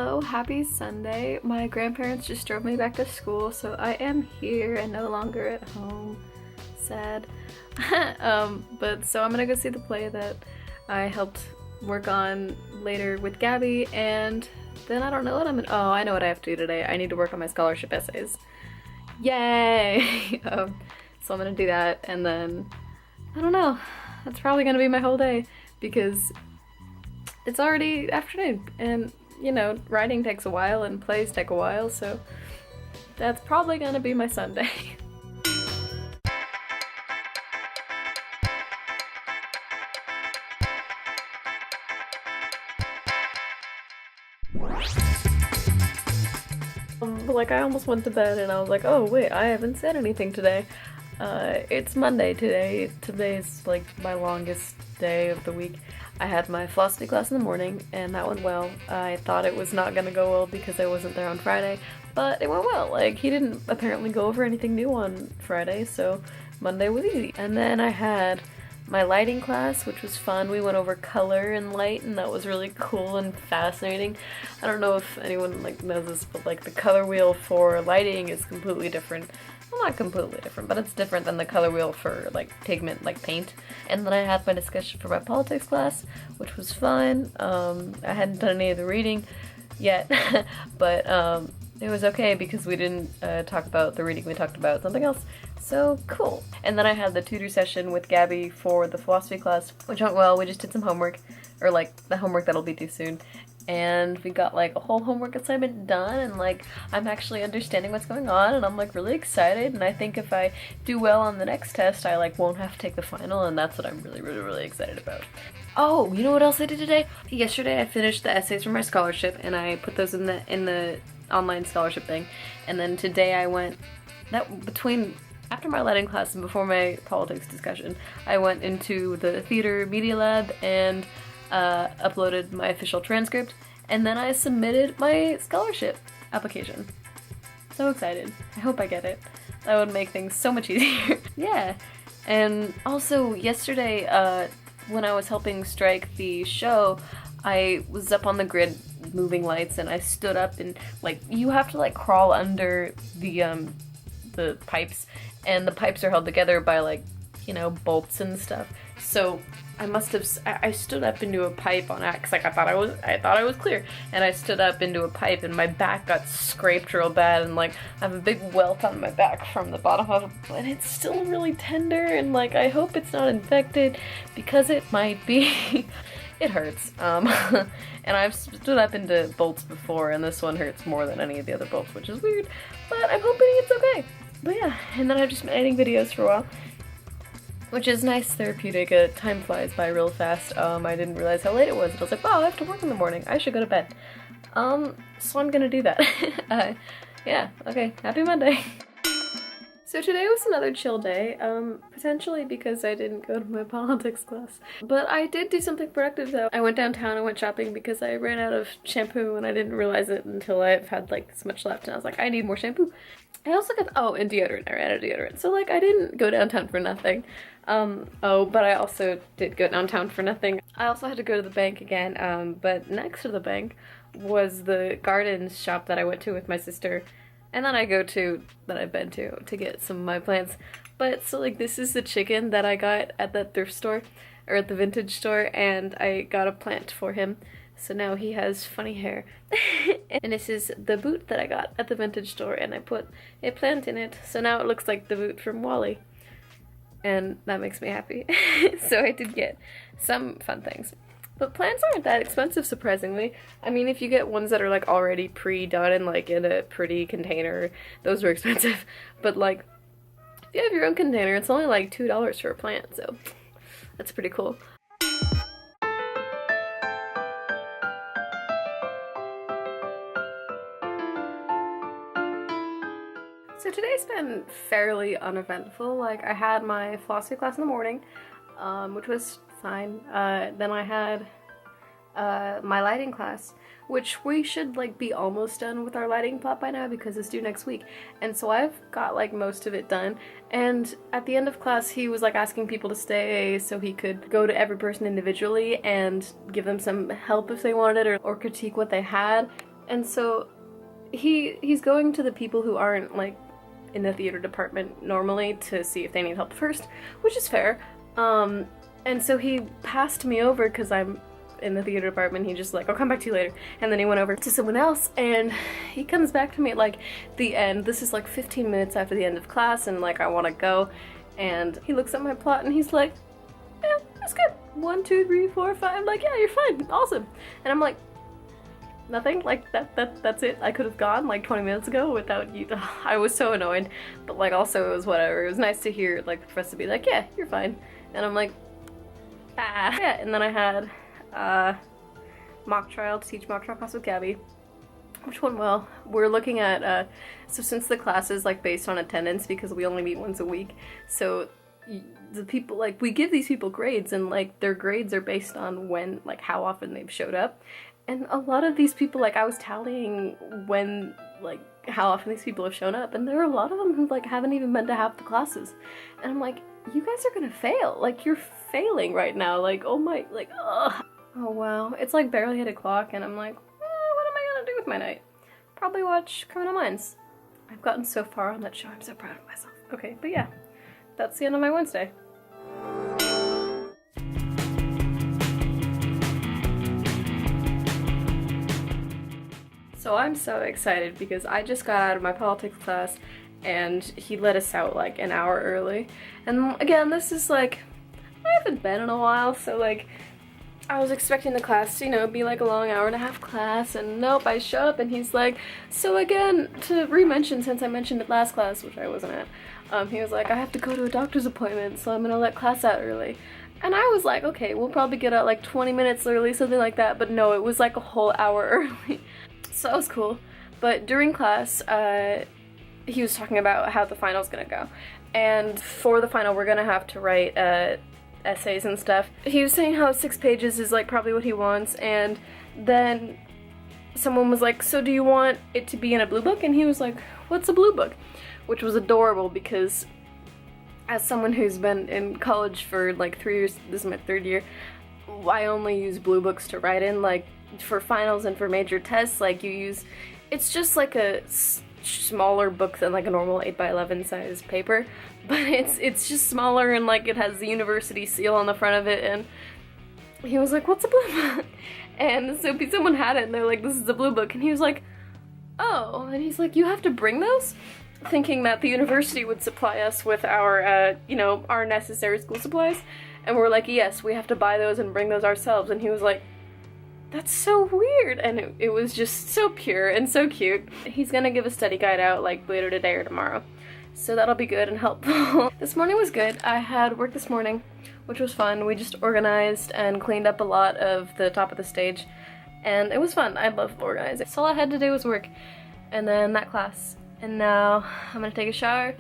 Hello, happy Sunday. My grandparents just drove me back to school, so I am here and no longer at home. Sad. But so I'm gonna go see the play that I helped work on later with Gabby, and then I don't know what I know what I have to do today. I need to work on my scholarship essays. Yay! So I'm gonna do that, and then, I don't know, that's probably gonna be my whole day, because it's already afternoon, and you know, writing takes a while and plays take a while, so that's probably gonna be my Sunday. Like, I almost went to bed and I was like, oh wait, I haven't said anything today. It's Monday today. Today's like my longest day of the week. I had my philosophy class in the morning and that went well. I thought it was not gonna go well because I wasn't there on Friday, but it went well. Like, he didn't apparently go over anything new on Friday, so Monday was easy. And then I had my lighting class, which was fun. We went over color and light, and that was really cool and fascinating. I don't know if anyone like knows this, but like the color wheel for lighting is completely different. Well, not completely different, but it's different than the color wheel for like pigment, like paint. And then I had my discussion for my politics class, which was fun. I hadn't done any of the reading yet, but it was okay because we didn't talk about the reading, we talked about something else. So cool. And then I had the tutor session with Gabby for the philosophy class, which went well. We just did some homework, or like the homework that'll be due soon. And we got like a whole homework assignment done, and like I'm actually understanding what's going on, and I'm like really excited. And I think if I do well on the next test, I like won't have to take the final, and that's what I'm really excited about. Oh, you know what else I did today? Yesterday I finished the essays for my scholarship, and I put those in the online scholarship thing. And then today I went after my lighting class and before my politics discussion, I went into the theater media lab and uploaded my official transcript, and then I submitted my scholarship application. So excited. I hope I get it. That would make things so much easier. Yeah. And also yesterday, when I was helping strike the show, I was up on the grid moving lights, and I stood up, and like you have to like crawl under the pipes, and the pipes are held together by like, you know, bolts and stuff. So I stood up into a pipe on accident, like I thought I was clear, and I stood up into a pipe, and my back got scraped real bad, and like I have a big welt on my back from the bottom of it, and it's still really tender, and like I hope it's not infected because it might be. It hurts. And I've stood up into bolts before, and this one hurts more than any of the other bolts, which is weird, but I'm hoping it's okay. But yeah, and then I've just been editing videos for a while, which is nice, therapeutic. Time flies by real fast. I didn't realize how late it was. I was like, wow, I have to work in the morning. I should go to bed. So I'm gonna do that. Yeah, okay, happy Monday. So today was another chill day, potentially because I didn't go to my politics class. But I did do something productive though. I went downtown and went shopping because I ran out of shampoo, and I didn't realize it until I've had like this much left, and I was like, I need more shampoo. I also got, and deodorant. I ran out of deodorant. So like I didn't go downtown for nothing. But I also did go downtown for nothing. I also had to go to the bank again, but next to the bank was the gardens shop that I went to with my sister. And then I've been to get some of my plants. But so like this is the chicken that I got at the thrift store, or at the vintage store, and I got a plant for him. So now he has funny hair. And this is the boot that I got at the vintage store, and I put a plant in it. So now it looks like the boot from WALL-E. And that makes me happy. So I did get some fun things. But plants aren't that expensive, surprisingly. I mean, if you get ones that are like already pre-done and like in a pretty container, those are expensive. But like, if you have your own container, it's only like $2 for a plant, so that's pretty cool. So today's been fairly uneventful. Like, I had my philosophy class in the morning, which was fine. Then I had my lighting class, which we should like be almost done with our lighting plot by now because it's due next week. And so I've got like most of it done. And at the end of class, he was like asking people to stay so he could go to every person individually and give them some help if they wanted it, or critique what they had. And so he's going to the people who aren't like in the theater department normally to see if they need help first, which is fair. And so he passed me over because I'm in the theater department. He just like, I'll come back to you later. And then he went over to someone else, and he comes back to me at like the end. This is like 15 minutes after the end of class, and like I want to go. And he looks at my plot and he's like, yeah, that's good. 1, 2, 3, 4, 5. I'm like, yeah, you're fine. Awesome. And I'm like, nothing, like that's it. I could have gone like 20 minutes ago without you. I was so annoyed, but like also it was whatever. It was nice to hear like the professor be like, yeah, you're fine. And I'm like, ah. Yeah, and then I had mock trial to teach mock trial class with Gabby, which went well. We're looking at so since the class is like based on attendance because we only meet once a week, so the people, like, we give these people grades, and like their grades are based on when, like, how often they've showed up. And a lot of these people, like, I was tallying when, like, how often these people have shown up, and there are a lot of them who like haven't even been to half the classes. And I'm like, you guys are gonna fail. Like, you're failing right now. Like, oh my, like, ugh. Oh wow. It's like barely 8 o'clock, and I'm like, what am I gonna do with my night? Probably watch Criminal Minds. I've gotten so far on that show. I'm so proud of myself. Okay, but yeah, that's the end of my Wednesday. So I'm so excited because I just got out of my politics class and he let us out like an hour early. And again, this is like, I haven't been in a while, so like I was expecting the class to, you know, be like a long hour-and-a-half class, and nope, I show up and he's like, so again, to re-mention since I mentioned it last class, which I wasn't at, he was like, I have to go to a doctor's appointment, so I'm gonna let class out early. And I was like, okay, we'll probably get out like 20 minutes early, something like that, but no, it was like a whole hour early. So that was cool. But during class, he was talking about how the final's gonna go. And for the final, we're gonna have to write essays and stuff. He was saying how 6 pages is like probably what he wants, and then someone was like, so do you want it to be in a blue book? And he was like, what's a blue book? Which was adorable because as someone who's been in college for like 3 years, this is my 3rd year, I only use blue books to write in. Like for finals and for major tests, like you use, it's just like a smaller book than like a normal 8x11 size paper, but it's just smaller, and like it has the university seal on the front of it. And he was like, what's a blue book? And so someone had it and they're like, this is a blue book, and he was like, oh. And he's like, you have to bring those? Thinking that the university would supply us with our you know, our necessary school supplies. And we're like, yes, we have to buy those and bring those ourselves. And he was like, that's so weird. And it was just so pure and so cute. He's gonna give a study guide out like later today or tomorrow, so that'll be good and helpful. This morning was good. I had work this morning, which was fun. We just organized and cleaned up a lot of the top of the stage, and it was fun. I love organizing. So all I had to do was work, and then that class. And now I'm gonna take a shower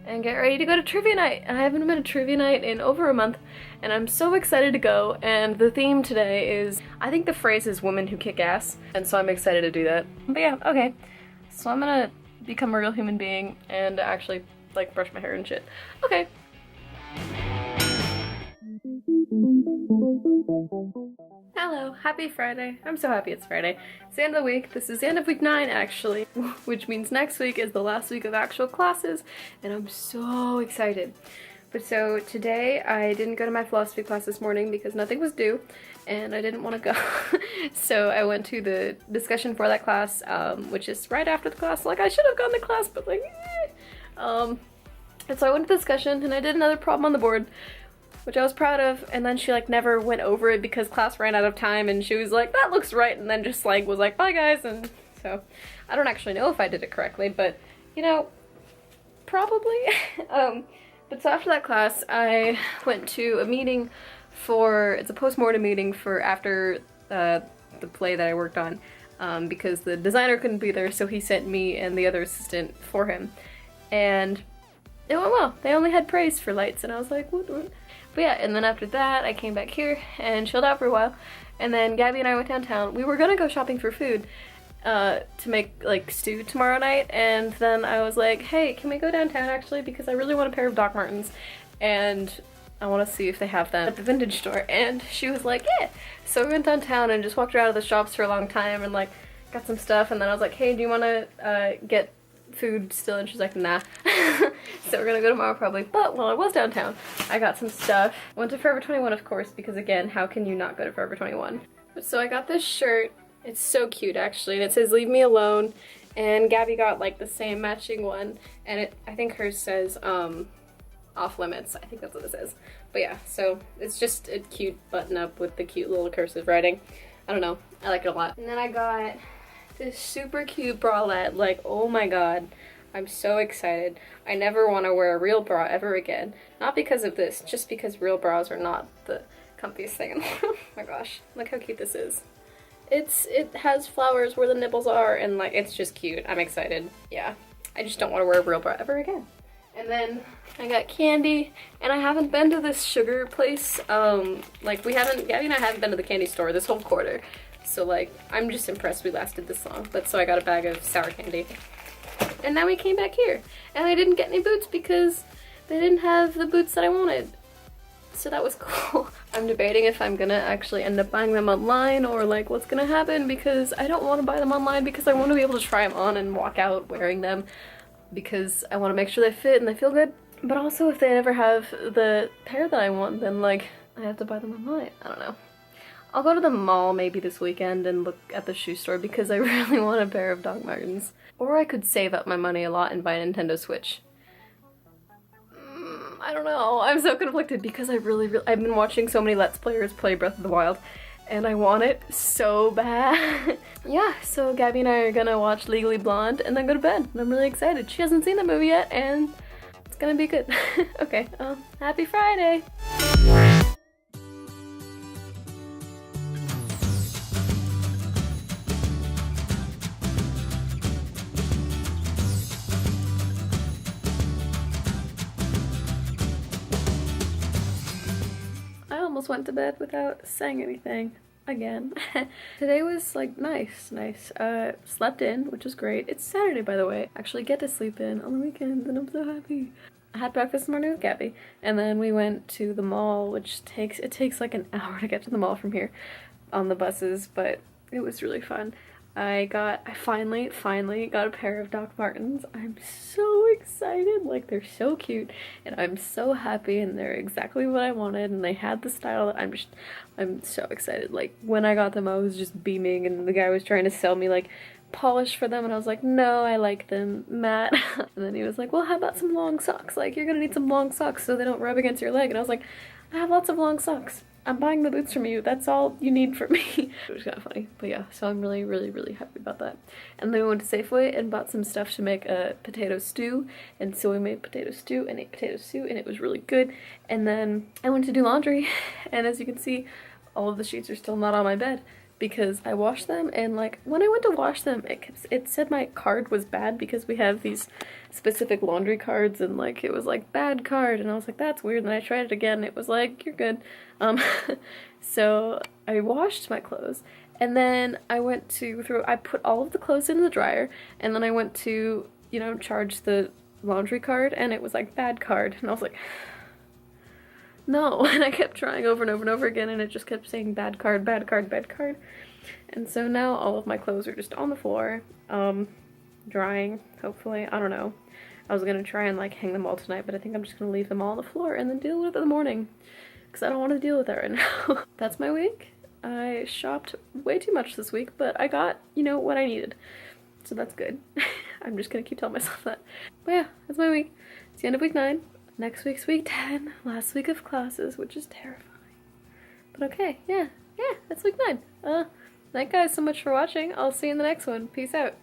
and get ready to go to trivia night. I haven't been to trivia night in over a month, and I'm so excited to go. And the theme today is, I think the phrase is women who kick ass, and so I'm excited to do that. But yeah, okay. So I'm gonna become a real human being and actually like brush my hair and shit. Okay. Hello, happy Friday. I'm so happy it's Friday. It's the end of the week. This is the end of week 9 actually, which means next week is the last week of actual classes, and I'm so excited. But so today I didn't go to my philosophy class this morning because nothing was due and I didn't want to go. So I went to the discussion for that class, which is right after the class. Like, I should have gone to class, but like, and so I went to the discussion and I did another problem on the board, which I was proud of, and then she like never went over it because class ran out of time, and she was like, that looks right, and then just like was like, bye guys. And so I don't actually know if I did it correctly, but you know, probably. But so after that class I went to a meeting for, it's a post-mortem meeting for after the play that I worked on, because the designer couldn't be there, so he sent me and the other assistant for him, and it went well. They only had praise for lights, and I was like, what? But yeah, and then after that, I came back here and chilled out for a while, and then Gabby and I went downtown. We were gonna go shopping for food to make like stew tomorrow night, and then I was like, hey, can we go downtown actually, because I really want a pair of Doc Martens, and I want to see if they have them at the vintage store. And she was like, yeah. So we went downtown and just walked around the shops for a long time and like got some stuff, and then I was like, hey, do you want to get food still? And she's like, nah. So we're gonna go tomorrow probably. But while I was downtown, I got some stuff. Went to Forever 21, of course, because again, how can you not go to Forever 21? So I got this shirt. It's so cute actually, and it says leave me alone. And Gabby got like the same matching one, and I think hers says off limits. I think that's what it says. But yeah, so it's just a cute button up with the cute little cursive writing. I don't know, I like it a lot. And then I got this super cute bralette. Like, oh my god, I'm so excited. I never want to wear a real bra ever again. Not because of this, just because real bras are not the comfiest thing in the world. Oh my gosh, look how cute this is. It has flowers where the nipples are, and like, it's just cute. I'm excited. Yeah, I just don't want to wear a real bra ever again. And then I got candy, and I haven't been to this sugar place. Like Gabby and I haven't been to the candy store this whole quarter. So like, I'm just impressed we lasted this long. But so I got a bag of sour candy. And now we came back here. And I didn't get any boots because they didn't have the boots that I wanted. So that was cool. I'm debating if I'm gonna actually end up buying them online or like what's gonna happen, because I don't want to buy them online because I want to be able to try them on and walk out wearing them, because I want to make sure they fit and they feel good. But also if they never have the pair that I want, then like I have to buy them online. I don't know. I'll go to the mall maybe this weekend and look at the shoe store because I really want a pair of Doc Martens. Or I could save up my money a lot and buy a Nintendo Switch. I don't know. I'm so conflicted because I've been watching so many Let's Players play Breath of the Wild, and I want it so bad. Yeah, so Gabby and I are gonna watch Legally Blonde and then go to bed, and I'm really excited. She hasn't seen the movie yet, and it's gonna be good. Okay, happy Friday! I almost went to bed without saying anything again. Today was like nice. Slept in, which was great. It's Saturday, by the way. Actually get to sleep in on the weekends, and I'm so happy. I had breakfast this morning with Gabby, and then we went to the mall, which takes like an hour to get to the mall from here on the buses, but it was really fun. I finally got a pair of Doc Martens. I'm so excited. Like, they're so cute, and I'm so happy, and they're exactly what I wanted, and they had the style that I'm so excited. Like, when I got them, I was just beaming, and the guy was trying to sell me like polish for them, and I was like, no, I like them matte. And then he was like, well, how about some long socks? Like, you're gonna need some long socks so they don't rub against your leg. And I was like, I have lots of long socks. I'm buying the boots from you. That's all you need from me. It was kind of funny, but yeah, so I'm really happy about that. And then we went to Safeway and bought some stuff to make a potato stew, and so we made potato stew and ate potato stew, and it was really good. And then I went to do laundry, and as you can see, all of the sheets are still not on my bed because I washed them, and like when I went to wash them, it said my card was bad because we have these specific laundry cards, and like it was like bad card, and I was like, that's weird. And then I tried it again, and it was like, you're good. So I washed my clothes, and then I went to I put all of the clothes in the dryer, and then I went to, you know, charge the laundry card, and it was like bad card, and I was like, no. And I kept trying over and over and over again, and it just kept saying bad card, bad card, bad card. And so now all of my clothes are just on the floor, drying, hopefully. I don't know. I was gonna try and like hang them all tonight, but I think I'm just gonna leave them all on the floor and then deal with it in the morning, because I don't want to deal with that right now. That's my week. I shopped way too much this week, but I got, you know, what I needed. So that's good. I'm just gonna keep telling myself that. But yeah, that's my week. It's the end of week 9. Next week's week 10. Last week of classes, which is terrifying. But okay, yeah, that's week 9. Thank you guys so much for watching. I'll see you in the next one. Peace out.